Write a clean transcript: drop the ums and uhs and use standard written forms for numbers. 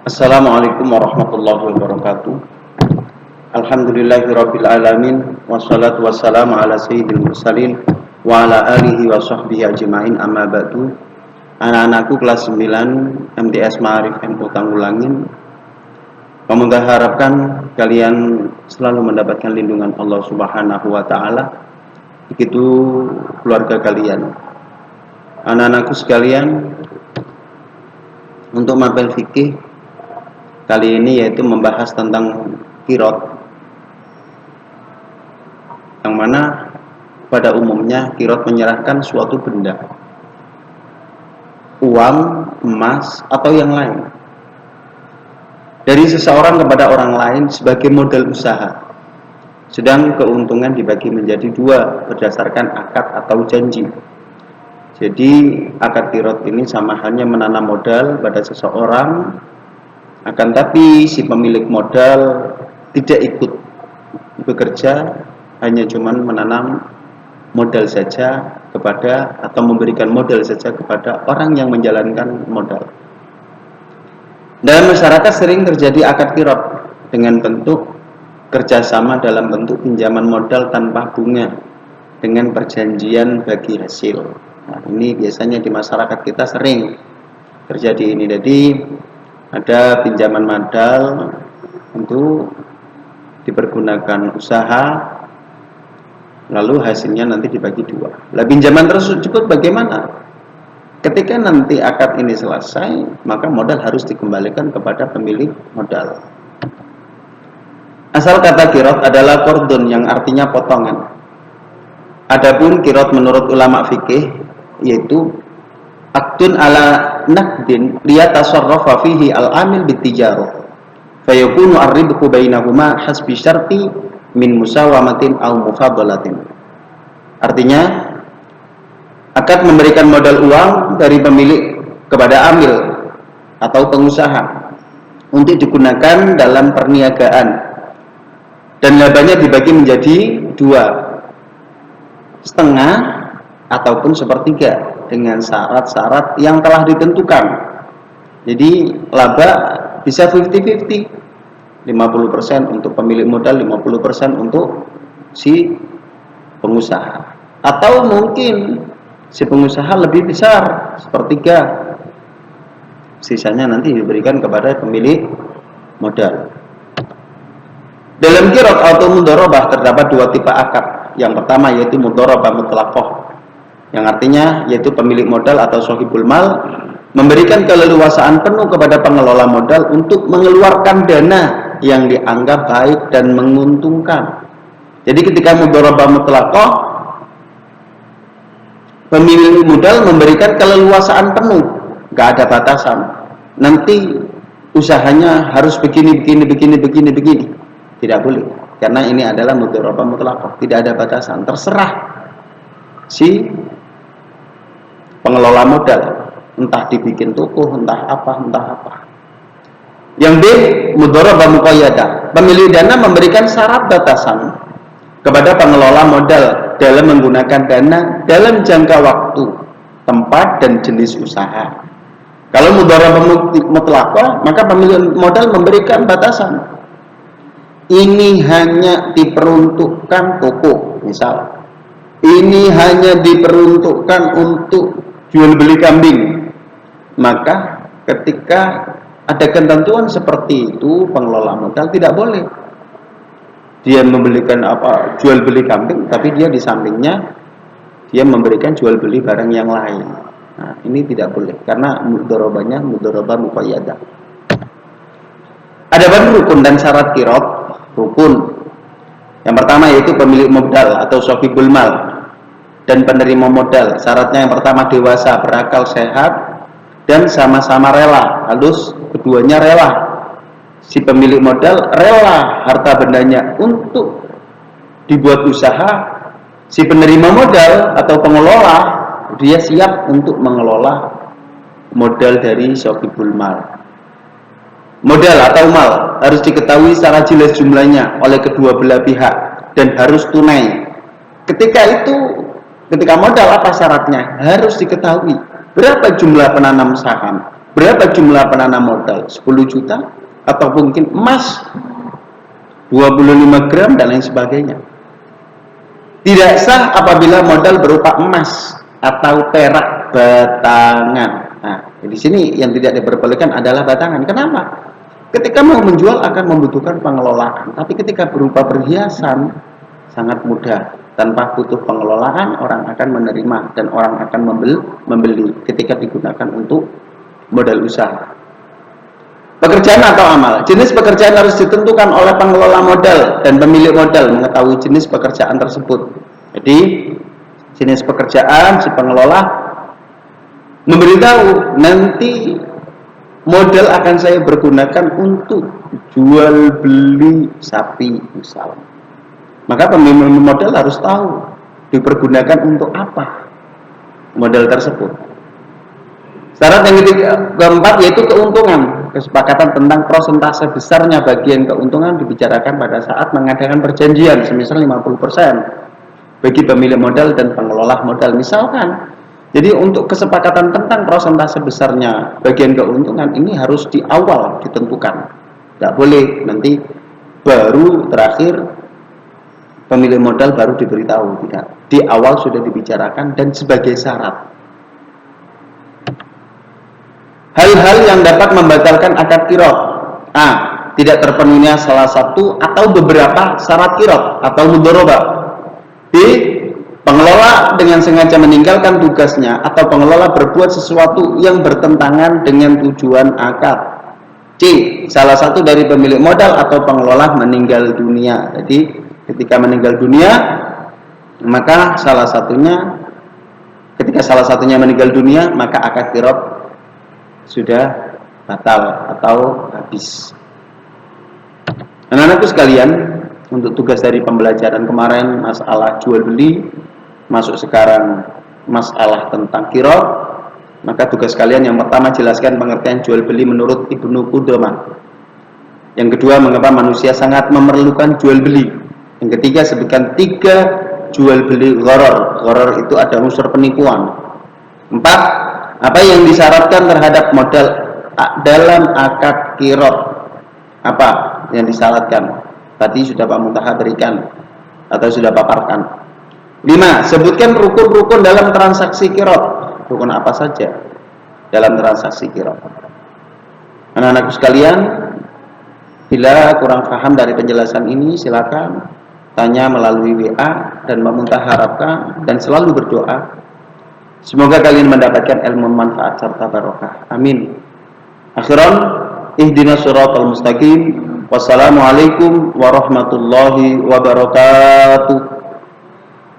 Assalamualaikum warahmatullahi wabarakatuh. Alhamdulillahirabbil alamin wassalatu wassalamu ala sayyidil mursalin wa ala alihi wa sahbihi ajmain amma ba'du. Anak-anakku kelas 9 MTS Ma'arif MU Tanggulangin, Pemuda harapkan kalian selalu mendapatkan lindungan Allah Subhanahu wa taala. Begitu keluarga kalian. Anak-anakku sekalian, untuk mapel fikih kali ini yaitu membahas tentang qirot, yang mana pada umumnya qirot menyerahkan suatu benda, uang, emas, atau yang lain, dari seseorang kepada orang lain sebagai modal usaha. Sedang keuntungan dibagi menjadi dua berdasarkan akad atau janji. Jadi akad qirot ini sama halnya menanam modal pada seseorang, akan tapi si pemilik modal tidak ikut bekerja, hanya cuman menanam modal saja kepada atau memberikan modal saja kepada orang yang menjalankan modal. Dalam masyarakat sering terjadi akad qirot dengan bentuk kerjasama dalam bentuk pinjaman modal tanpa bunga dengan perjanjian bagi hasil. Nah, ini biasanya di masyarakat kita sering terjadi ini. Jadi ada pinjaman modal untuk dipergunakan usaha, lalu hasilnya nanti dibagi dua. Lah pinjaman tersebut bagaimana? Ketika nanti akad ini selesai, maka modal harus dikembalikan kepada pemilik modal. Asal kata qirot adalah qardun yang artinya potongan. Adapun qirot menurut ulama fikih yaitu aqdun ala naqdin liyatasarrafa fihi al-amil bitijarah fayakunu ar-ribhu bainahuma hasbi syarti min musawamatin aw mufadalatin. Artinya akad memberikan modal uang dari pemilik kepada amil atau pengusaha untuk digunakan dalam perniagaan, dan labanya dibagi menjadi dua, setengah ataupun sepertiga dengan syarat-syarat yang telah ditentukan. Jadi laba bisa 50-50, 50% untuk pemilik modal, 50% untuk si pengusaha. Atau mungkin si pengusaha lebih besar, sepertiga, sisanya nanti diberikan kepada pemilik modal. Dalam qirot atau mudharabah terdapat dua tipe akad. Yang pertama yaitu mudharabah mutlaqah, yang artinya yaitu pemilik modal atau sahibul mal memberikan keleluasaan penuh kepada pengelola modal untuk mengeluarkan dana yang dianggap baik dan menguntungkan. Jadi ketika mudharabah mutlaqah, pemilik modal memberikan keleluasaan penuh, gak ada batasan. Nanti usahanya harus begini. Tidak boleh, karena ini adalah mudharabah mutlaqah, tidak ada batasan, terserah si pengelola modal, entah dibikin toko, entah apa. Yang B, mudharabah muqayyadah, pemilik dana memberikan syarat batasan kepada pengelola modal dalam menggunakan dana dalam jangka waktu, tempat, dan jenis usaha. Kalau mudharabah mutlaqah, maka pemilik modal memberikan batasan. Ini hanya diperuntukkan toko, misal. Ini hanya diperuntukkan untuk jual beli kambing. Maka ketika ada ketentuan seperti itu, pengelola modal tidak boleh dia membelikan jual beli kambing, tapi dia di sampingnya dia memberikan jual beli barang yang lain. Nah, ini tidak boleh karena mudharabahnya mudharabah muqayyadah. Adapun rukun dan syarat qirot. Rukun yang pertama yaitu pemilik modal atau sahibul mal dan penerima modal. Syaratnya yang pertama dewasa, berakal, sehat, dan sama-sama rela. Halus, keduanya rela. Si pemilik modal rela harta bendanya untuk dibuat usaha. Si penerima modal atau pengelola, dia siap untuk mengelola modal dari sahibul mal. Modal atau mal harus diketahui secara jelas jumlahnya oleh kedua belah pihak dan harus tunai. Ketika modal apa syaratnya? Harus diketahui berapa jumlah penanam saham, Berapa jumlah penanam modal? 10 juta? Atau mungkin emas 25 gram dan lain sebagainya. Tidak sah apabila modal berupa emas atau perak batangan. Nah, di sini yang tidak diperbolehkan adalah batangan. Kenapa? Ketika mau menjual akan membutuhkan pengelolaan, tapi ketika berupa perhiasan sangat mudah. Tanpa butuh pengelolaan, orang akan menerima dan orang akan membeli ketika digunakan untuk modal usaha. Pekerjaan atau amal? Jenis pekerjaan harus ditentukan oleh pengelola modal dan pemilik modal mengetahui jenis pekerjaan tersebut. Jadi, jenis pekerjaan si pengelola memberitahu nanti modal akan saya pergunakan untuk jual beli sapi misalnya. Maka pemilik modal harus tahu dipergunakan untuk apa modal tersebut. Syarat yang keempat yaitu keuntungan. Kesepakatan tentang persentase besarnya bagian keuntungan dibicarakan pada saat mengadakan perjanjian, semisal 50% bagi pemilik modal dan pengelola modal misalkan. Jadi untuk kesepakatan tentang persentase besarnya bagian keuntungan ini harus di awal ditentukan. Tidak boleh nanti baru terakhir pemilik modal baru diberitahu, tidak. Di awal sudah dibicarakan dan sebagai syarat. Hal-hal yang dapat membatalkan akad qirad. A. Tidak terpenuhnya salah satu atau beberapa syarat qirad atau mudharabah. B. Pengelola dengan sengaja meninggalkan tugasnya atau pengelola berbuat sesuatu yang bertentangan dengan tujuan akad. C. Salah satu dari pemilik modal atau pengelola meninggal dunia. Jadi ketika meninggal dunia, maka ketika salah satunya meninggal dunia, maka akad qirad sudah batal atau habis. Anak-anakku sekalian, untuk tugas dari pembelajaran kemarin masalah jual beli, masuk sekarang masalah tentang qirad, maka tugas kalian yang pertama jelaskan pengertian jual beli menurut Ibnu Qudamah. Yang kedua, mengapa manusia sangat memerlukan jual beli. Yang ketiga, sebutkan 3 jual beli gharar. Gharar itu ada unsur penipuan. 4. Apa yang disyaratkan terhadap modal dalam akad qirad? Apa yang disyaratkan? Tadi sudah Pak Muntaha berikan atau sudah paparkan. 5. Sebutkan rukun-rukun dalam transaksi qirad. Rukun apa saja dalam transaksi qirad? Anak-anakku sekalian, bila kurang paham dari penjelasan ini, silakan tanya melalui WA dan Pak Muntaha harapkan dan selalu berdoa semoga kalian mendapatkan ilmu manfaat serta barokah. Amin. Akhiran, ihdinas siratal mustaqim. Wassalamualaikum warahmatullahi wabarakatuh.